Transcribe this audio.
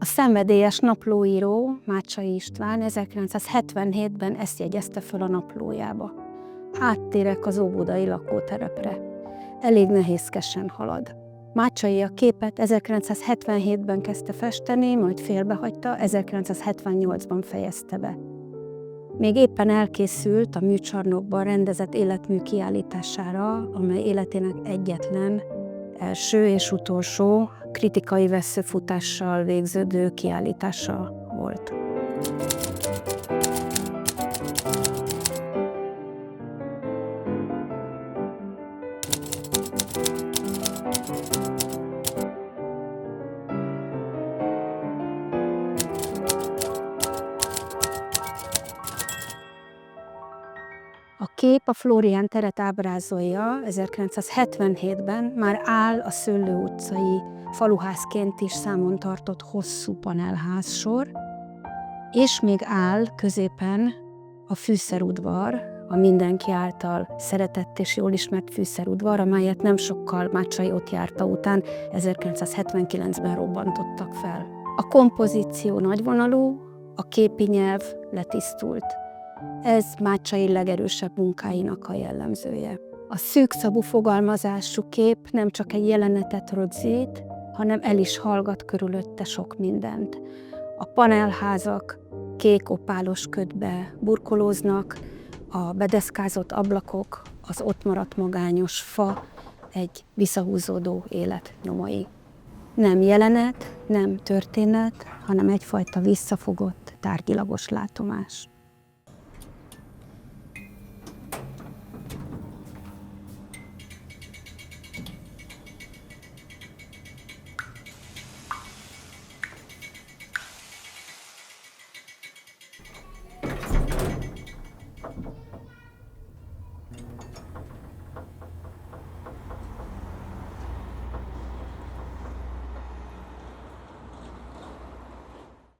A szenvedélyes naplóíró Mácsai István 1977-ben ezt jegyezte föl a naplójába. Áttérek az óbudai lakótelepre. Elég nehézkesen halad. Mácsai a képet 1977-ben kezdte festeni, majd félbehagyta, 1978-ban fejezte be. Még éppen elkészült a műcsarnokban rendezett életmű kiállítására, amely életének egyetlen, első és utolsó kritikai vesszőfutással végződő kiállítása volt. A kép a Flórián teret ábrázolja, 1977-ben már áll a Szőlő utcai faluházként is számon tartott hosszú panelházsor, és még áll középen a fűszerudvar, a mindenki által szeretett és jól ismert fűszerudvar, amelyet nem sokkal Mácsai ott járta után 1979-ben robbantottak fel. A kompozíció nagyvonalú, a képi nyelv letisztult. Ez Mácsai legerősebb munkáinak a jellemzője. A szűkszavú fogalmazású kép nem csak egy jelenetet rögzít, hanem el is hallgat körülötte sok mindent. A panelházak kék opálos ködbe burkolóznak, a bedeszkázott ablakok, az ott maradt magányos fa, egy visszahúzódó élet nyomai. Nem jelenet, nem történet, hanem egyfajta visszafogott, tárgyilagos látomás.